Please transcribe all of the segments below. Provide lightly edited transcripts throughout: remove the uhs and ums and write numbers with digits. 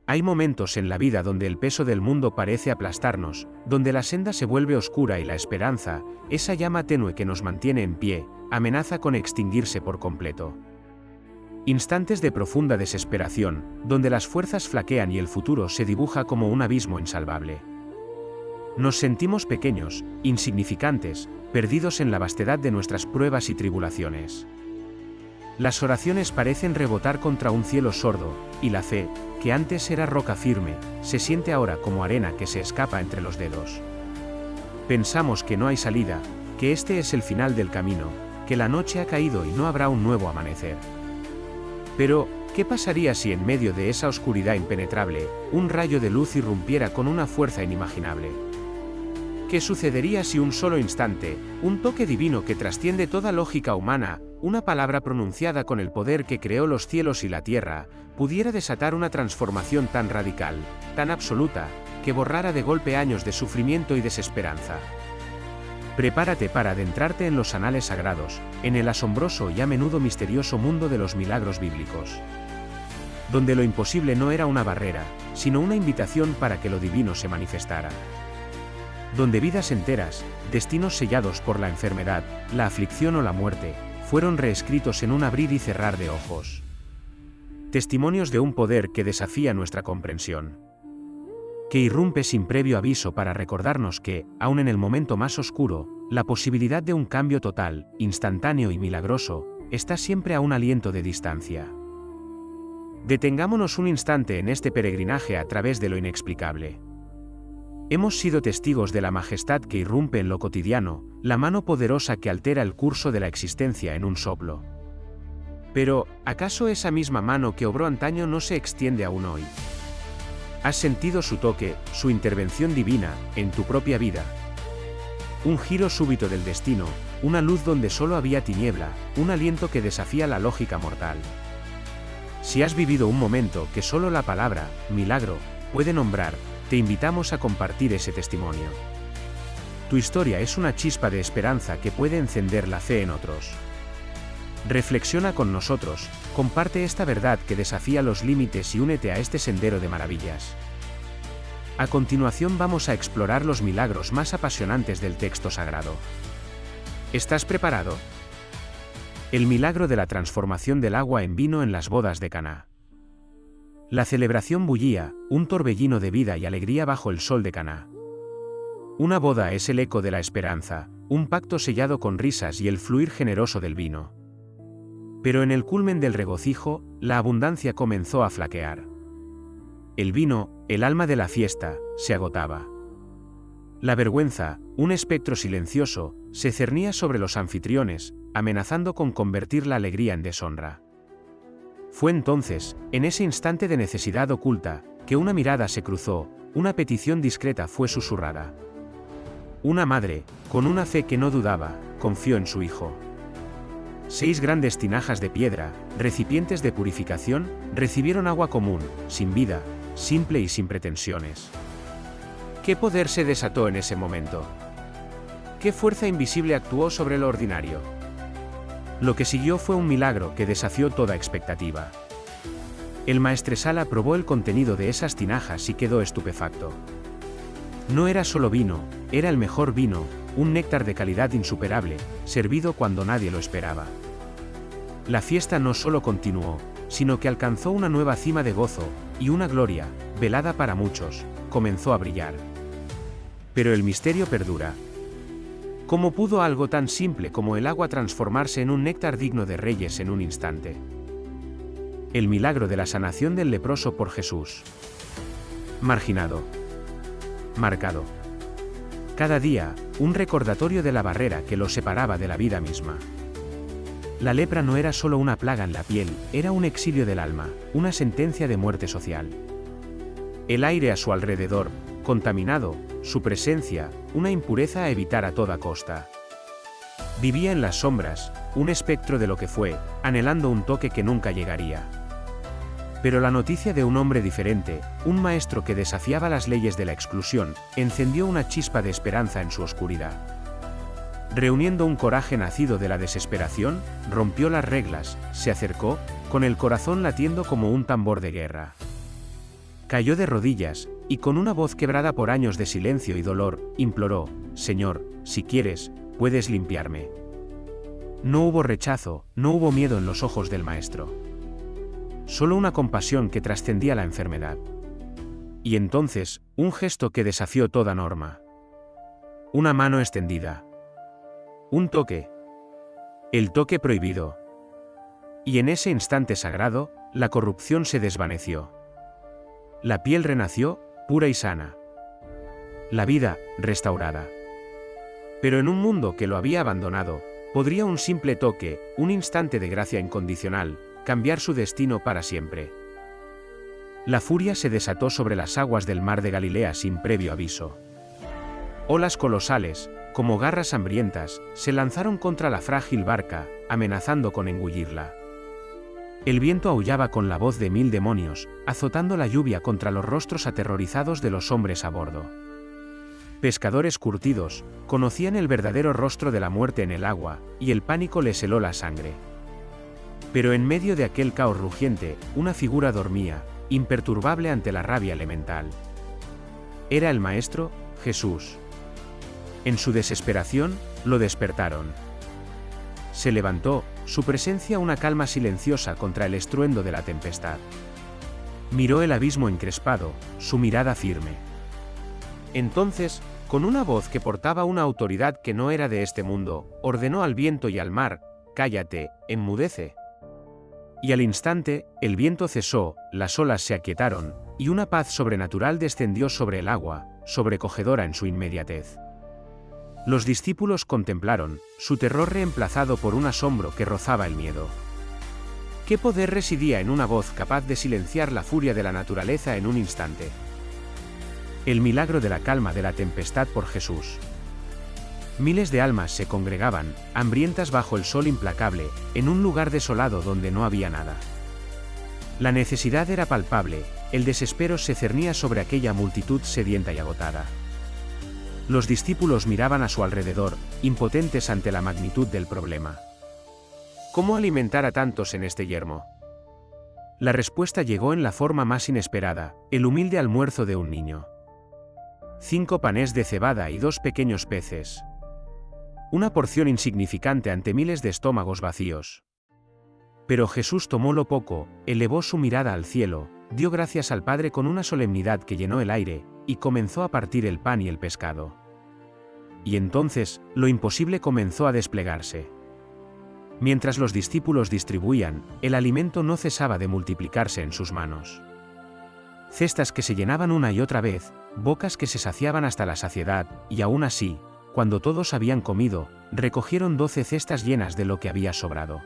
Hay momentos en la vida donde el peso del mundo parece aplastarnos, donde la senda se vuelve oscura y la esperanza, esa llama tenue que nos mantiene en pie, amenaza con extinguirse por completo. Instantes de profunda desesperación, donde las fuerzas flaquean y el futuro se dibuja como un abismo insalvable. Nos sentimos pequeños, insignificantes, perdidos en la vastedad de nuestras pruebas y tribulaciones. Las oraciones parecen rebotar contra un cielo sordo, y la fe, que antes era roca firme, se siente ahora como arena que se escapa entre los dedos. Pensamos que no hay salida, que este es el final del camino, que la noche ha caído y no habrá un nuevo amanecer. Pero, ¿qué pasaría si en medio de esa oscuridad impenetrable, un rayo de luz irrumpiera con una fuerza inimaginable? ¿Qué sucedería si un solo instante, un toque divino que trasciende toda lógica humana, una palabra pronunciada con el poder que creó los cielos y la tierra, pudiera desatar una transformación tan radical, tan absoluta, que borrara de golpe años de sufrimiento y desesperanza? Prepárate para adentrarte en los anales sagrados, en el asombroso y a menudo misterioso mundo de los milagros bíblicos. Donde lo imposible no era una barrera, sino una invitación para que lo divino se manifestara. Donde vidas enteras, destinos sellados por la enfermedad, la aflicción o la muerte, fueron reescritos en un abrir y cerrar de ojos. Testimonios de un poder que desafía nuestra comprensión. Que irrumpe sin previo aviso para recordarnos que, aun en el momento más oscuro, la posibilidad de un cambio total, instantáneo y milagroso, está siempre a un aliento de distancia. Detengámonos un instante en este peregrinaje a través de lo inexplicable. Hemos sido testigos de la majestad que irrumpe en lo cotidiano, la mano poderosa que altera el curso de la existencia en un soplo. Pero, ¿acaso esa misma mano que obró antaño no se extiende aún hoy? ¿Has sentido su toque, su intervención divina, en tu propia vida? Un giro súbito del destino, una luz donde solo había tiniebla, un aliento que desafía la lógica mortal. Si has vivido un momento que solo la palabra, milagro, puede nombrar, te invitamos a compartir ese testimonio. Tu historia es una chispa de esperanza que puede encender la fe en otros. Reflexiona con nosotros, comparte esta verdad que desafía los límites y únete a este sendero de maravillas. A continuación vamos a explorar los milagros más apasionantes del texto sagrado. ¿Estás preparado? El milagro de la transformación del agua en vino en las bodas de Caná. La celebración bullía, un torbellino de vida y alegría bajo el sol de Caná. Una boda es el eco de la esperanza, un pacto sellado con risas y el fluir generoso del vino. Pero en el culmen del regocijo, la abundancia comenzó a flaquear. El vino, el alma de la fiesta, se agotaba. La vergüenza, un espectro silencioso, se cernía sobre los anfitriones, amenazando con convertir la alegría en deshonra. Fue entonces, en ese instante de necesidad oculta, que una mirada se cruzó, una petición discreta fue susurrada. Una madre, con una fe que no dudaba, confió en su hijo. 6 grandes tinajas de piedra, recipientes de purificación, recibieron agua común, sin vida, simple y sin pretensiones. ¿Qué poder se desató en ese momento? ¿Qué fuerza invisible actuó sobre lo ordinario? Lo que siguió fue un milagro que desafió toda expectativa. El maestresala probó el contenido de esas tinajas y quedó estupefacto. No era solo vino, era el mejor vino, un néctar de calidad insuperable, servido cuando nadie lo esperaba. La fiesta no solo continuó, sino que alcanzó una nueva cima de gozo, y una gloria, velada para muchos, comenzó a brillar. Pero el misterio perdura. ¿Cómo pudo algo tan simple como el agua transformarse en un néctar digno de reyes en un instante? El milagro de la sanación del leproso por Jesús. Marginado. Marcado. Cada día, un recordatorio de la barrera que lo separaba de la vida misma. La lepra no era solo una plaga en la piel, era un exilio del alma, una sentencia de muerte social. El aire a su alrededor, contaminado, su presencia, una impureza a evitar a toda costa. Vivía en las sombras, un espectro de lo que fue, anhelando un toque que nunca llegaría. Pero la noticia de un hombre diferente, un maestro que desafiaba las leyes de la exclusión, encendió una chispa de esperanza en su oscuridad. Reuniendo un coraje nacido de la desesperación, rompió las reglas, se acercó, con el corazón latiendo como un tambor de guerra. Cayó de rodillas, y con una voz quebrada por años de silencio y dolor, imploró: «Señor, si quieres, puedes limpiarme». No hubo rechazo, no hubo miedo en los ojos del maestro. Solo una compasión que trascendía la enfermedad. Y entonces, un gesto que desafió toda norma. Una mano extendida. Un toque. El toque prohibido. Y en ese instante sagrado, la corrupción se desvaneció. La piel renació, pura y sana. La vida, restaurada. Pero en un mundo que lo había abandonado, podría un simple toque, un instante de gracia incondicional, cambiar su destino para siempre. La furia se desató sobre las aguas del mar de Galilea sin previo aviso. Olas colosales, como garras hambrientas, se lanzaron contra la frágil barca, amenazando con engullirla. El viento aullaba con la voz de 1000 demonios, azotando la lluvia contra los rostros aterrorizados de los hombres a bordo. Pescadores curtidos, conocían el verdadero rostro de la muerte en el agua, y el pánico les heló la sangre. Pero en medio de aquel caos rugiente, una figura dormía, imperturbable ante la rabia elemental. Era el Maestro, Jesús. En su desesperación, lo despertaron. Se levantó, su presencia una calma silenciosa contra el estruendo de la tempestad. Miró el abismo encrespado, su mirada firme. Entonces, con una voz que portaba una autoridad que no era de este mundo, ordenó al viento y al mar: «Cállate, enmudece». Y al instante, el viento cesó, las olas se aquietaron, y una paz sobrenatural descendió sobre el agua, sobrecogedora en su inmediatez. Los discípulos contemplaron, su terror reemplazado por un asombro que rozaba el miedo. ¿Qué poder residía en una voz capaz de silenciar la furia de la naturaleza en un instante? El milagro de la calma de la tempestad por Jesús. Miles de almas se congregaban, hambrientas bajo el sol implacable, en un lugar desolado donde no había nada. La necesidad era palpable, el desespero se cernía sobre aquella multitud sedienta y agotada. Los discípulos miraban a su alrededor, impotentes ante la magnitud del problema. ¿Cómo alimentar a tantos en este yermo? La respuesta llegó en la forma más inesperada: el humilde almuerzo de un niño. 5 panes de cebada y 2 pequeños peces. Una porción insignificante ante miles de estómagos vacíos. Pero Jesús tomó lo poco, elevó su mirada al cielo, dio gracias al Padre con una solemnidad que llenó el aire, y comenzó a partir el pan y el pescado. Y entonces, lo imposible comenzó a desplegarse. Mientras los discípulos distribuían, el alimento no cesaba de multiplicarse en sus manos. Cestas que se llenaban una y otra vez, bocas que se saciaban hasta la saciedad, y aún así, cuando todos habían comido, recogieron 12 cestas llenas de lo que había sobrado.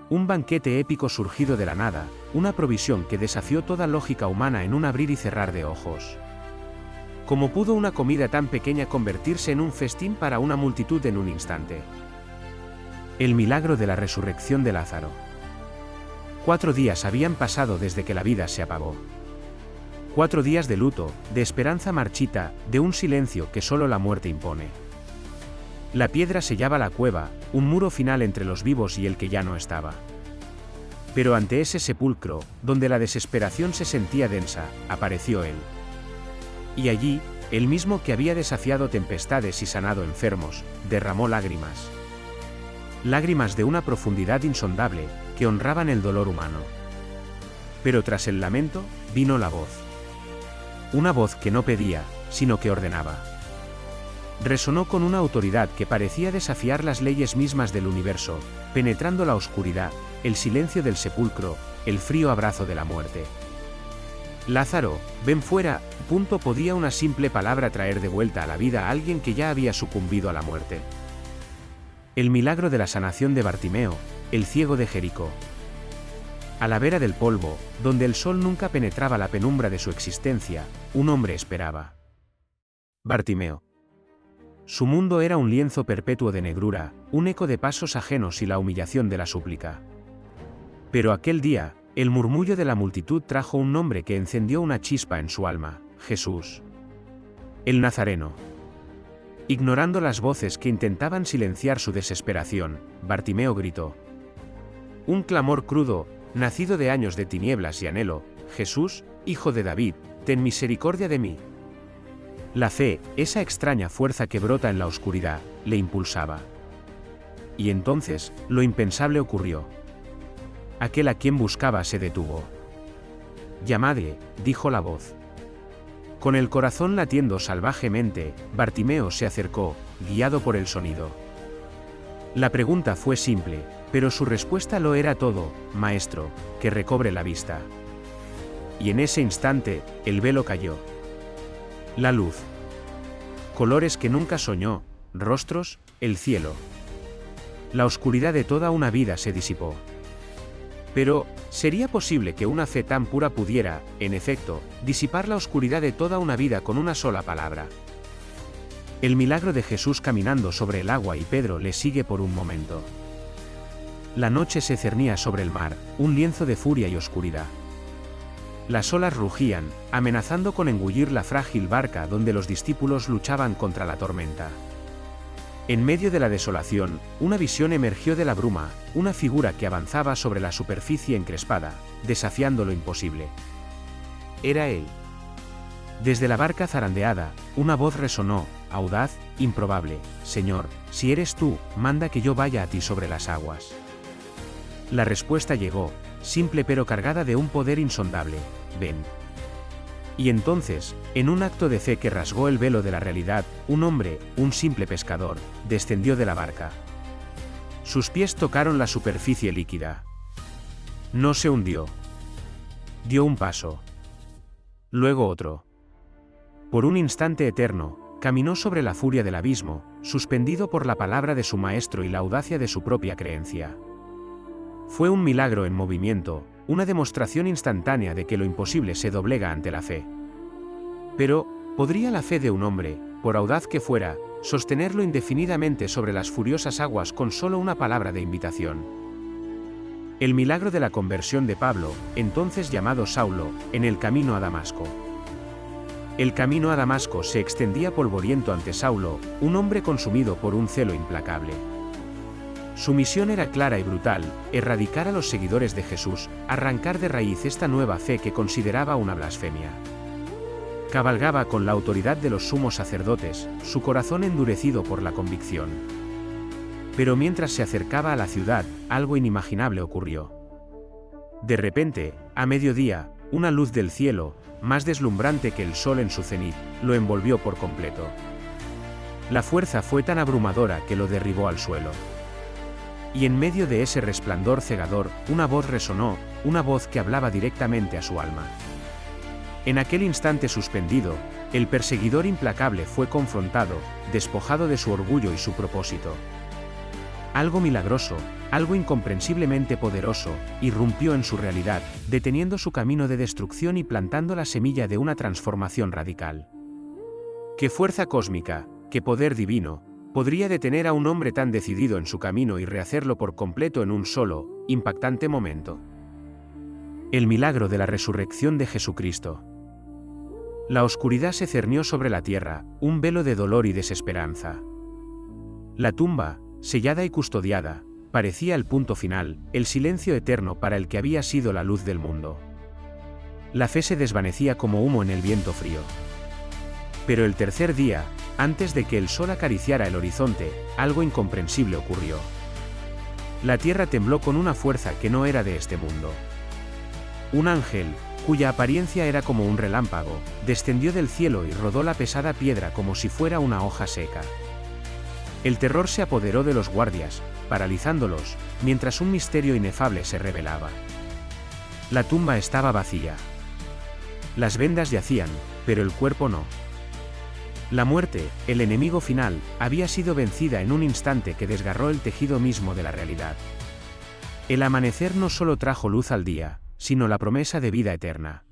Un banquete épico surgido de la nada, una provisión que desafió toda lógica humana en un abrir y cerrar de ojos. ¿Cómo pudo una comida tan pequeña convertirse en un festín para una multitud en un instante? El milagro de la resurrección de Lázaro. 4 días habían pasado desde que la vida se apagó. 4 días de luto, de esperanza marchita, de un silencio que solo la muerte impone. La piedra sellaba la cueva, un muro final entre los vivos y el que ya no estaba. Pero ante ese sepulcro, donde la desesperación se sentía densa, apareció él. Y allí, el mismo que había desafiado tempestades y sanado enfermos, derramó lágrimas. Lágrimas de una profundidad insondable, que honraban el dolor humano. Pero tras el lamento, vino la voz. Una voz que no pedía, sino que ordenaba. Resonó con una autoridad que parecía desafiar las leyes mismas del universo, penetrando la oscuridad, el silencio del sepulcro, el frío abrazo de la muerte. Lázaro, ven fuera. Podía una simple palabra traer de vuelta a la vida a alguien que ya había sucumbido a la muerte. El milagro de la sanación de Bartimeo, el ciego de Jericó. A la vera del polvo, donde el sol nunca penetraba la penumbra de su existencia, un hombre esperaba. Bartimeo. Su mundo era un lienzo perpetuo de negrura, un eco de pasos ajenos y la humillación de la súplica. Pero aquel día, el murmullo de la multitud trajo un nombre que encendió una chispa en su alma: Jesús. El Nazareno. Ignorando las voces que intentaban silenciar su desesperación, Bartimeo gritó. Un clamor crudo, nacido de años de tinieblas y anhelo: Jesús, Hijo de David, ten misericordia de mí. La fe, esa extraña fuerza que brota en la oscuridad, le impulsaba. Y entonces, lo impensable ocurrió. Aquel a quien buscaba se detuvo. «Llamadle», dijo la voz. Con el corazón latiendo salvajemente, Bartimeo se acercó, guiado por el sonido. La pregunta fue simple, pero su respuesta lo era todo: «Maestro, que recobre la vista». Y en ese instante, el velo cayó. La luz. Colores que nunca soñó, rostros, el cielo. La oscuridad de toda una vida se disipó. Pero, ¿sería posible que una fe tan pura pudiera, en efecto, disipar la oscuridad de toda una vida con una sola palabra? El milagro de Jesús caminando sobre el agua y Pedro le sigue por un momento. La noche se cernía sobre el mar, un lienzo de furia y oscuridad. Las olas rugían, amenazando con engullir la frágil barca donde los discípulos luchaban contra la tormenta. En medio de la desolación, una visión emergió de la bruma, una figura que avanzaba sobre la superficie encrespada, desafiando lo imposible. Era él. Desde la barca zarandeada, una voz resonó, audaz, improbable: «Señor, si eres tú, manda que yo vaya a ti sobre las aguas». La respuesta llegó, simple pero cargada de un poder insondable: «Ven». Y entonces, en un acto de fe que rasgó el velo de la realidad, un hombre, un simple pescador, descendió de la barca. Sus pies tocaron la superficie líquida. No se hundió. Dio un paso. Luego otro. Por un instante eterno, caminó sobre la furia del abismo, suspendido por la palabra de su maestro y la audacia de su propia creencia. Fue un milagro en movimiento, una demostración instantánea de que lo imposible se doblega ante la fe. Pero, ¿podría la fe de un hombre, por audaz que fuera, sostenerlo indefinidamente sobre las furiosas aguas con solo una palabra de invitación? El milagro de la conversión de Pablo, entonces llamado Saulo, en el camino a Damasco. El camino a Damasco se extendía polvoriento ante Saulo, un hombre consumido por un celo implacable. Su misión era clara y brutal: erradicar a los seguidores de Jesús, arrancar de raíz esta nueva fe que consideraba una blasfemia. Cabalgaba con la autoridad de los sumos sacerdotes, su corazón endurecido por la convicción. Pero mientras se acercaba a la ciudad, algo inimaginable ocurrió. De repente, a mediodía, una luz del cielo, más deslumbrante que el sol en su cenit, lo envolvió por completo. La fuerza fue tan abrumadora que lo derribó al suelo. Y en medio de ese resplandor cegador, una voz resonó, una voz que hablaba directamente a su alma. En aquel instante suspendido, el perseguidor implacable fue confrontado, despojado de su orgullo y su propósito. Algo milagroso, algo incomprensiblemente poderoso, irrumpió en su realidad, deteniendo su camino de destrucción y plantando la semilla de una transformación radical. ¿Qué fuerza cósmica, qué poder divino, podría detener a un hombre tan decidido en su camino y rehacerlo por completo en un solo, impactante momento? El milagro de la resurrección de Jesucristo. La oscuridad se cernió sobre la tierra, un velo de dolor y desesperanza. La tumba, sellada y custodiada, parecía el punto final, el silencio eterno para el que había sido la luz del mundo. La fe se desvanecía como humo en el viento frío. Pero el tercer día, antes de que el sol acariciara el horizonte, algo incomprensible ocurrió. La tierra tembló con una fuerza que no era de este mundo. Un ángel, cuya apariencia era como un relámpago, descendió del cielo y rodó la pesada piedra como si fuera una hoja seca. El terror se apoderó de los guardias, paralizándolos, mientras un misterio inefable se revelaba. La tumba estaba vacía. Las vendas yacían, pero el cuerpo no. La muerte, el enemigo final, había sido vencida en un instante que desgarró el tejido mismo de la realidad. El amanecer no solo trajo luz al día, sino la promesa de vida eterna.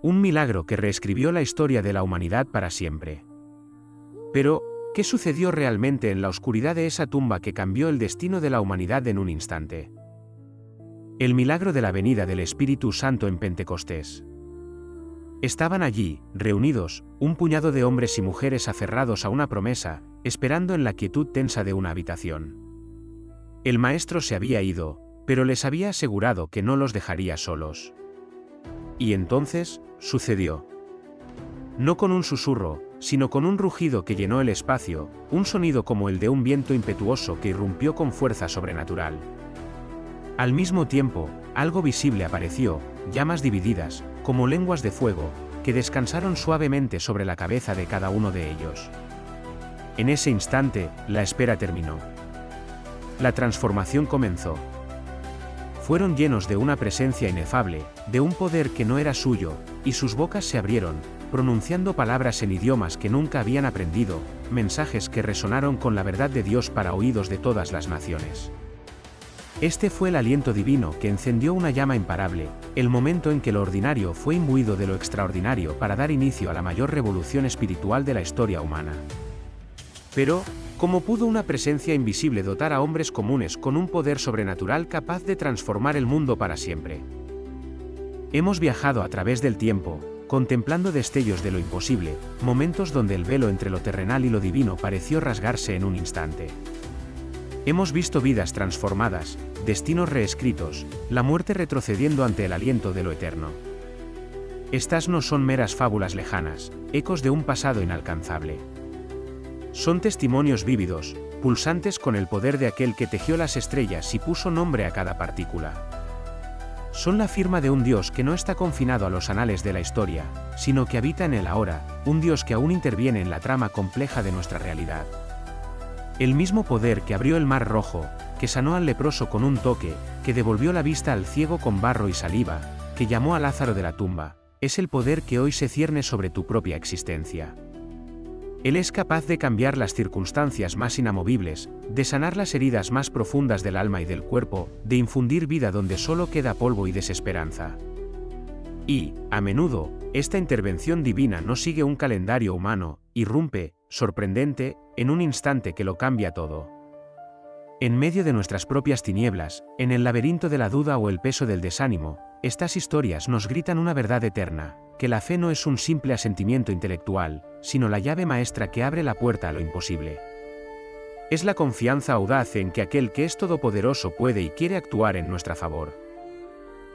Un milagro que reescribió la historia de la humanidad para siempre. Pero, ¿qué sucedió realmente en la oscuridad de esa tumba que cambió el destino de la humanidad en un instante? El milagro de la venida del Espíritu Santo en Pentecostés. Estaban allí, reunidos, un puñado de hombres y mujeres aferrados a una promesa, esperando en la quietud tensa de una habitación. El Maestro se había ido, pero les había asegurado que no los dejaría solos. Y entonces, sucedió. No con un susurro, sino con un rugido que llenó el espacio, un sonido como el de un viento impetuoso que irrumpió con fuerza sobrenatural. Al mismo tiempo, algo visible apareció, llamas divididas, como lenguas de fuego, que descansaron suavemente sobre la cabeza de cada uno de ellos. En ese instante, la espera terminó. La transformación comenzó. Fueron llenos de una presencia inefable, de un poder que no era suyo, y sus bocas se abrieron, pronunciando palabras en idiomas que nunca habían aprendido, mensajes que resonaron con la verdad de Dios para oídos de todas las naciones. Este fue el aliento divino que encendió una llama imparable, el momento en que lo ordinario fue imbuido de lo extraordinario para dar inicio a la mayor revolución espiritual de la historia humana. Pero, ¿cómo pudo una presencia invisible dotar a hombres comunes con un poder sobrenatural capaz de transformar el mundo para siempre? Hemos viajado a través del tiempo, contemplando destellos de lo imposible, momentos donde el velo entre lo terrenal y lo divino pareció rasgarse en un instante. Hemos visto vidas transformadas, destinos reescritos, la muerte retrocediendo ante el aliento de lo eterno. Estas no son meras fábulas lejanas, ecos de un pasado inalcanzable. Son testimonios vívidos, pulsantes con el poder de aquel que tejió las estrellas y puso nombre a cada partícula. Son la firma de un Dios que no está confinado a los anales de la historia, sino que habita en el ahora, un Dios que aún interviene en la trama compleja de nuestra realidad. El mismo poder que abrió el mar rojo, que sanó al leproso con un toque, que devolvió la vista al ciego con barro y saliva, que llamó a Lázaro de la tumba, es el poder que hoy se cierne sobre tu propia existencia. Él es capaz de cambiar las circunstancias más inamovibles, de sanar las heridas más profundas del alma y del cuerpo, de infundir vida donde solo queda polvo y desesperanza. Y, a menudo, esta intervención divina no sigue un calendario humano, irrumpe, sorprendente, en un instante que lo cambia todo. En medio de nuestras propias tinieblas, en el laberinto de la duda o el peso del desánimo, estas historias nos gritan una verdad eterna, que la fe no es un simple asentimiento intelectual, sino la llave maestra que abre la puerta a lo imposible. Es la confianza audaz en que aquel que es todopoderoso puede y quiere actuar en nuestra favor.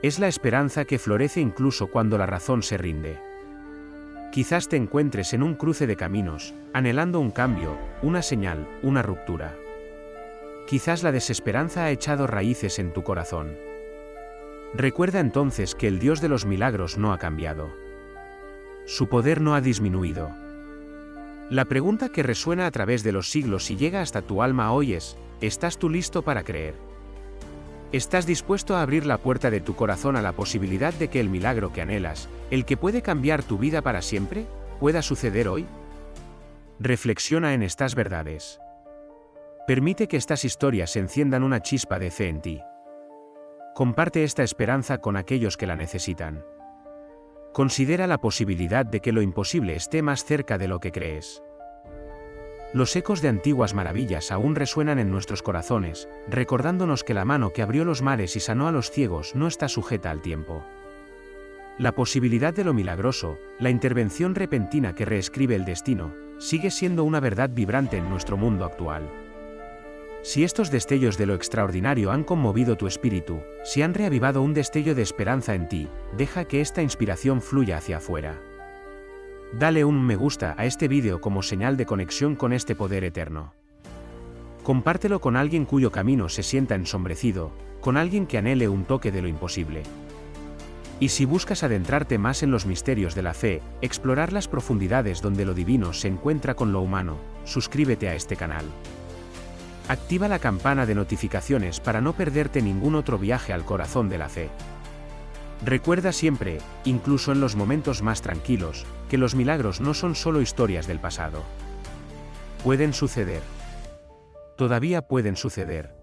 Es la esperanza que florece incluso cuando la razón se rinde. Quizás te encuentres en un cruce de caminos, anhelando un cambio, una señal, una ruptura. Quizás la desesperanza ha echado raíces en tu corazón. Recuerda entonces que el Dios de los milagros no ha cambiado. Su poder no ha disminuido. La pregunta que resuena a través de los siglos y llega hasta tu alma hoy es, ¿estás tú listo para creer? ¿Estás dispuesto a abrir la puerta de tu corazón a la posibilidad de que el milagro que anhelas, el que puede cambiar tu vida para siempre, pueda suceder hoy? Reflexiona en estas verdades. Permite que estas historias enciendan una chispa de fe en ti. Comparte esta esperanza con aquellos que la necesitan. Considera la posibilidad de que lo imposible esté más cerca de lo que crees. Los ecos de antiguas maravillas aún resuenan en nuestros corazones, recordándonos que la mano que abrió los mares y sanó a los ciegos no está sujeta al tiempo. La posibilidad de lo milagroso, la intervención repentina que reescribe el destino, sigue siendo una verdad vibrante en nuestro mundo actual. Si estos destellos de lo extraordinario han conmovido tu espíritu, si han reavivado un destello de esperanza en ti, deja que esta inspiración fluya hacia afuera. Dale un me gusta a este vídeo como señal de conexión con este poder eterno. Compártelo con alguien cuyo camino se sienta ensombrecido, con alguien que anhele un toque de lo imposible. Y si buscas adentrarte más en los misterios de la fe, explorar las profundidades donde lo divino se encuentra con lo humano, suscríbete a este canal. Activa la campana de notificaciones para no perderte ningún otro viaje al corazón de la fe. Recuerda siempre, incluso en los momentos más tranquilos, que los milagros no son solo historias del pasado. Pueden suceder. Todavía pueden suceder.